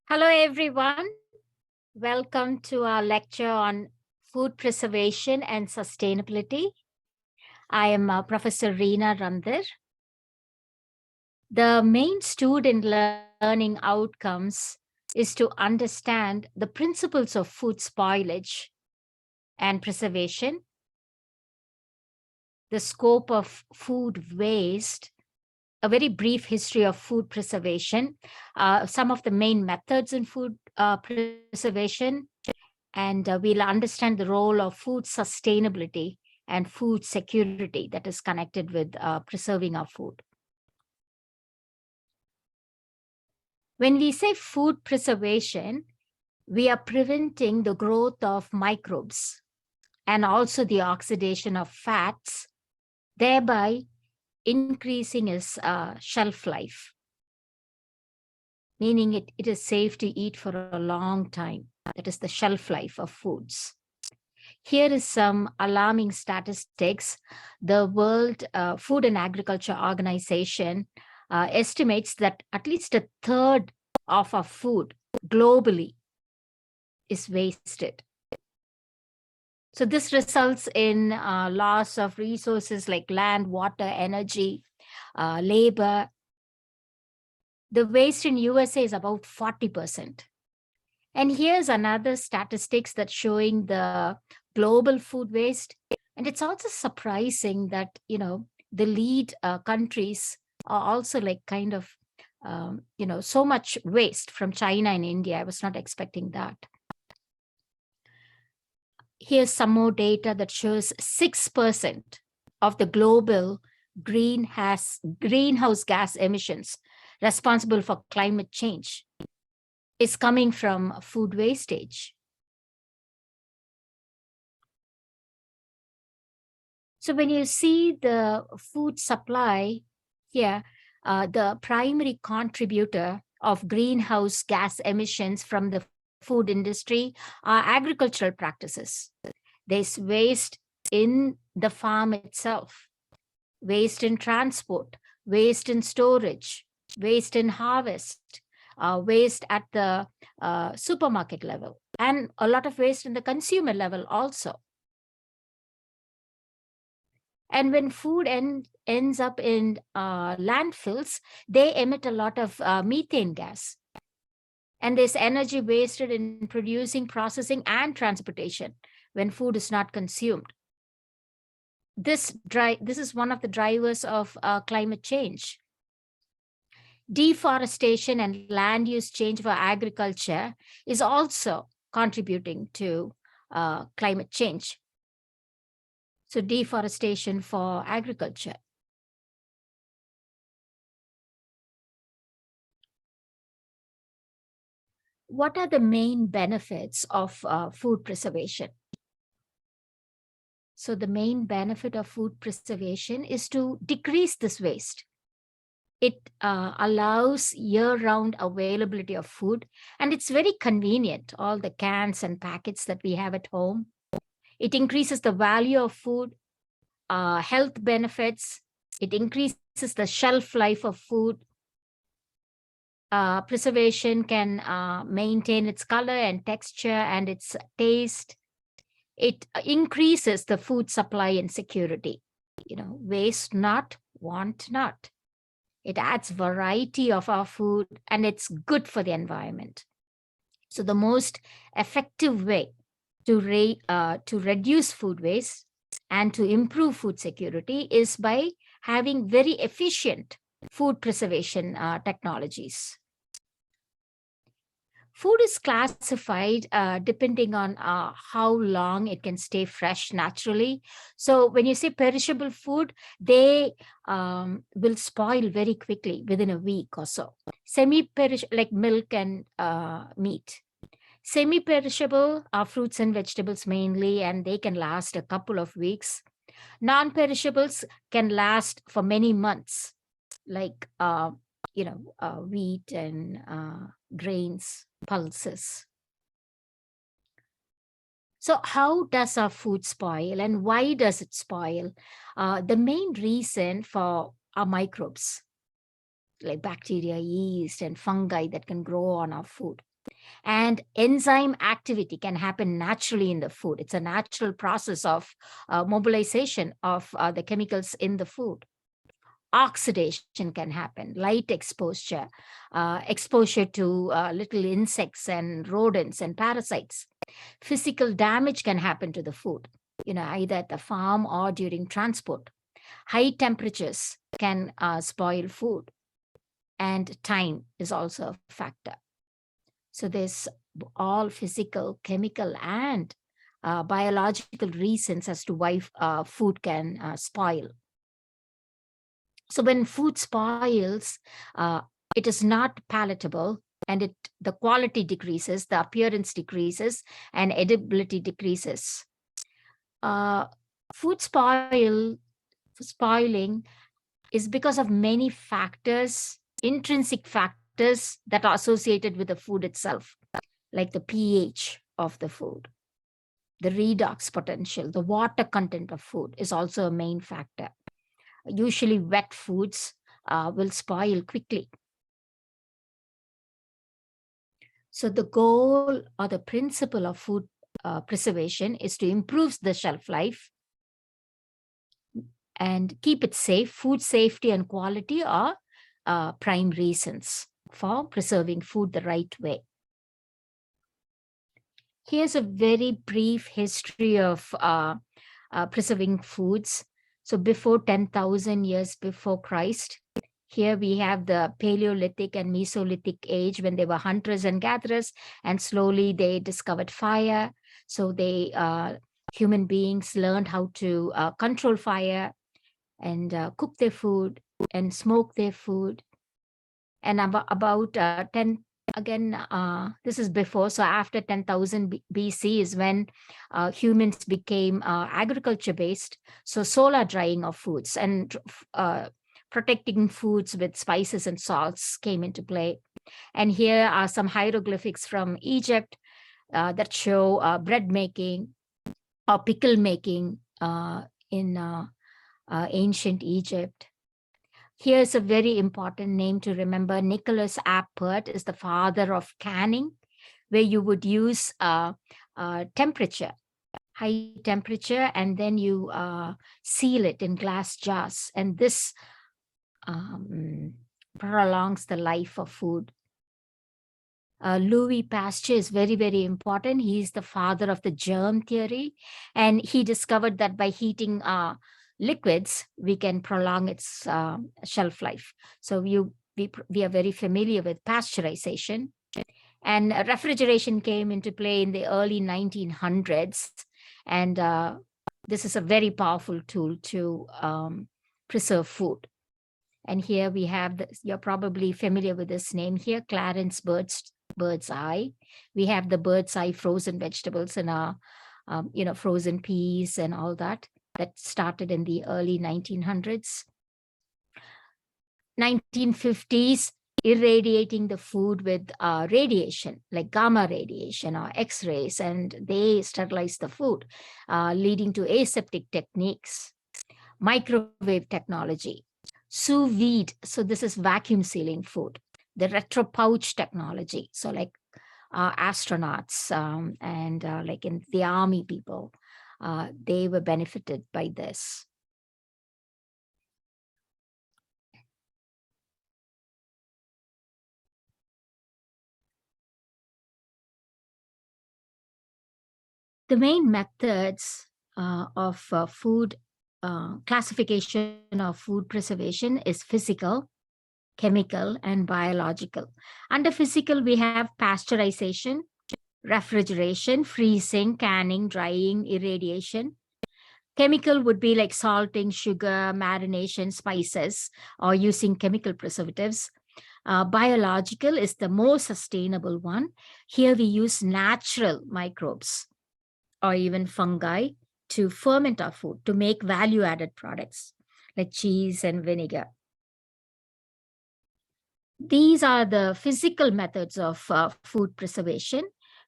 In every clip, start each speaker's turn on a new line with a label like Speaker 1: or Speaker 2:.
Speaker 1: Hello, everyone. Welcome to our lecture on food preservation and sustainability. I am Professor Reena Randir. The main student learning outcomes is to understand the principles of food spoilage and preservation, the scope of food waste, a very brief history of food preservation, some of the main methods in food preservation, and we'll understand the role of food sustainability and food security that is connected with preserving our food. When we say food preservation, we are preventing the growth of microbes and also the oxidation of fats, thereby increasing its shelf life, meaning it is safe to eat for a long time. That is the shelf life of foods. Here is some alarming statistics. The World Food and Agriculture Organization estimates that at least a third of our food globally is wasted. So this results in loss of resources like land, water, energy, labor. The waste in USA is about 40%. And here's another statistics that's showing the global food waste. And it's also surprising that, the lead countries are also like kind of, so much waste from China and India. I was not expecting that. Here's some more data that shows 6% of the global greenhouse gas emissions responsible for climate change is coming from food wastage. So when you see the food supply here, the primary contributor of greenhouse gas emissions from the food industry are agricultural practices. There's waste in the farm itself, waste in transport, waste in storage, waste in harvest, waste at the supermarket level, and a lot of waste in the consumer level also. And when food ends up in landfills, they emit a lot of methane gas. And there's energy wasted in producing, processing, and transportation when food is not consumed. This is one of the drivers of climate change. Deforestation and land use change for agriculture is also contributing to climate change. So deforestation for agriculture. What are the main benefits of food preservation? So the main benefit of food preservation is to decrease this waste. It allows year-round availability of food, and it's very convenient, all the cans and packets that we have at home. It increases the value of food, health benefits. It increases the shelf life of food. Preservation can maintain its color and texture and its taste. It increases the food supply and security. Waste not, want not. It adds variety of our food, and it's good for the environment. So the most effective way to reduce food waste and to improve food security is by having very efficient food preservation technologies. Food is classified depending on how long it can stay fresh naturally. So when you say perishable food, they will spoil very quickly within a week or so. Semi-perishable, like milk and meat. Semi-perishable are fruits and vegetables mainly, and they can last a couple of weeks. Non-perishables can last for many months, like wheat and grains, pulses. So how does our food spoil, and why does it spoil? The main reason for our microbes, like bacteria, yeast, and fungi that can grow on our food. And enzyme activity can happen naturally in the food. It's a natural process of mobilization of the chemicals in the food. Oxidation can happen, light exposure, exposure to little insects and rodents and parasites. Physical damage can happen to the food, either at the farm or during transport. High temperatures can spoil food, and time is also a factor. So there's all physical, chemical, and biological reasons as to why food can spoil. So when food spoils, it is not palatable, and the quality decreases, the appearance decreases, and edibility decreases. Food spoiling is because of many factors, intrinsic factors that are associated with the food itself, like the pH of the food, the redox potential, the water content of food is also a main factor. Usually wet foods will spoil quickly. So the goal or the principle of food preservation is to improve the shelf life and keep it safe. Food safety and quality are prime reasons for preserving food the right way. Here's a very brief history of preserving foods. So before 10,000 years before Christ, here we have the Paleolithic and Mesolithic age, when they were hunters and gatherers, and slowly they discovered fire. So human beings learned how to control fire and cook their food and smoke their food. And about 10, again, this is before, so after 10,000 BC is when humans became agriculture based. So solar drying of foods and protecting foods with spices and salts came into play. And here are some hieroglyphics from Egypt that show bread making or pickle making in ancient Egypt. Here's a very important name to remember. Nicholas Appert is the father of canning, where you would use temperature, high temperature, and then you seal it in glass jars. And this prolongs the life of food. Louis Pasteur is very, very important. He's the father of the germ theory, and he discovered that by heating liquids, we can prolong its shelf life. So we are very familiar with pasteurization. And refrigeration came into play in the early 1900s. And this is a very powerful tool to preserve food. And here we have, you're probably familiar with this name here, Clarence bird's eye. We have the bird's eye frozen vegetables and our, frozen peas and all that started in the early 1900s. 1950s, irradiating the food with radiation, like gamma radiation or X-rays, and they sterilized the food, leading to aseptic techniques. Microwave technology, sous vide, so this is vacuum sealing food. The retro pouch technology, so like astronauts and like in the army people, they were benefited by this. The main methods of food classification of food preservation is physical, chemical, and biological. Under physical, we have pasteurization, refrigeration, freezing, canning, drying, irradiation. Chemical would be like salting, sugar, marination, spices, or using chemical preservatives. Biological is the most sustainable one. Here we use natural microbes or even fungi to ferment our food, to make value-added products like cheese and vinegar. These are the physical methods of food preservation.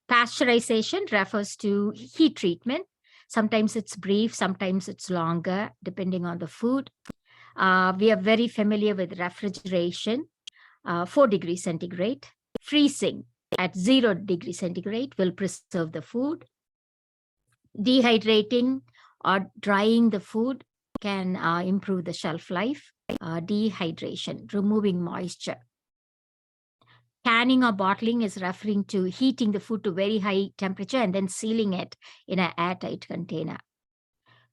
Speaker 1: Pasteurization refers to heat treatment. Sometimes it's brief, sometimes it's longer, depending on the food. We are very familiar with refrigeration, 4 degrees centigrade. Freezing, at 0 degrees centigrade will preserve the food. Dehydrating or drying the food can improve the shelf life. Dehydration, removing moisture. Canning or bottling is referring to heating the food to very high temperature and then sealing it in an airtight container.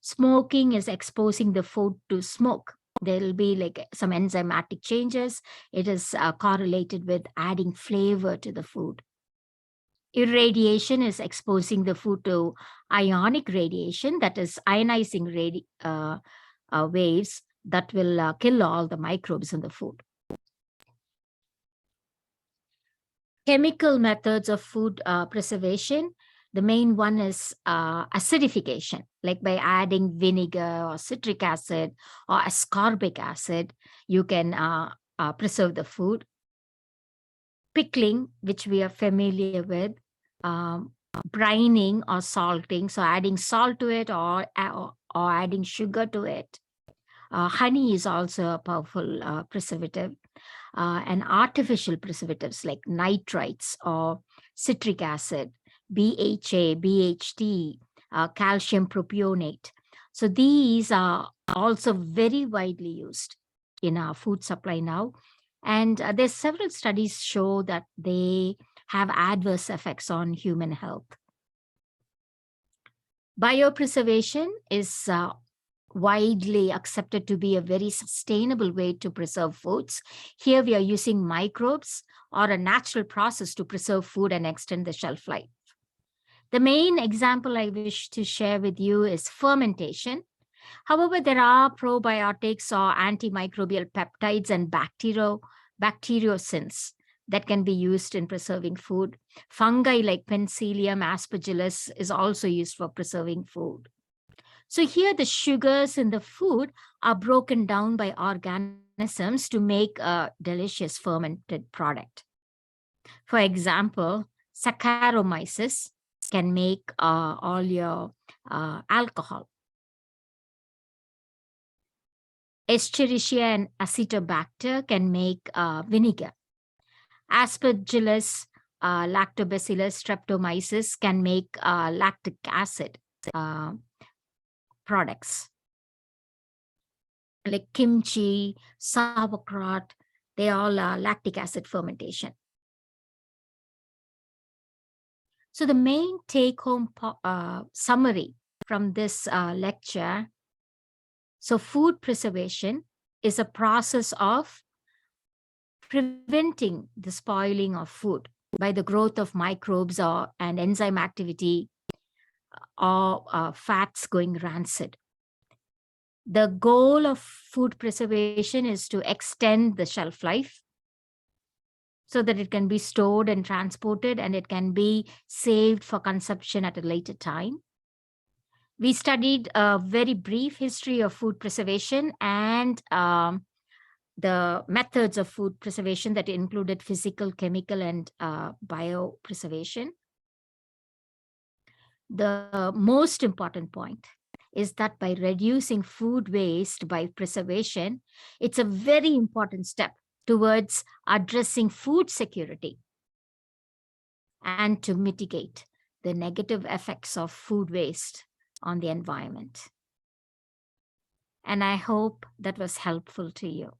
Speaker 1: Smoking is exposing the food to smoke. There will be like some enzymatic changes. It is correlated with adding flavor to the food. Irradiation is exposing the food to ionic radiation, that is ionizing waves that will kill all the microbes in the food. Chemical methods of food preservation. The main one is acidification, like by adding vinegar or citric acid or ascorbic acid, you can preserve the food. Pickling, which we are familiar with, brining or salting, so adding salt to it or adding sugar to it. Honey is also a powerful preservative. And artificial preservatives like nitrites or citric acid, BHA, BHT, calcium propionate. So these are also very widely used in our food supply now. And there's several studies show that they have adverse effects on human health. Biopreservation is widely accepted to be a very sustainable way to preserve foods. Here we are using microbes or a natural process to preserve food and extend the shelf life. The main example I wish to share with you is fermentation. However, there are probiotics or antimicrobial peptides and bacteriocins that can be used in preserving food. Fungi like Penicillium aspergillus is also used for preserving food. So here the sugars in the food are broken down by organisms to make a delicious fermented product. For example, Saccharomyces can make all your alcohol. Escherichia and Acetobacter can make vinegar. Aspergillus, Lactobacillus, Streptomyces can make lactic acid products. Like kimchi, sauerkraut, they all are lactic acid fermentation. So the main take-home summary from this lecture, so food preservation is a process of preventing the spoiling of food by the growth of microbes and enzyme activity or fats going rancid. The goal of food preservation is to extend the shelf life so that it can be stored and transported and it can be saved for consumption at a later time. We studied a very brief history of food preservation and the methods of food preservation that included physical, chemical, and biopreservation. The most important point is that by reducing food waste by preservation, it's a very important step towards addressing food security and to mitigate the negative effects of food waste on the environment. And I hope that was helpful to you.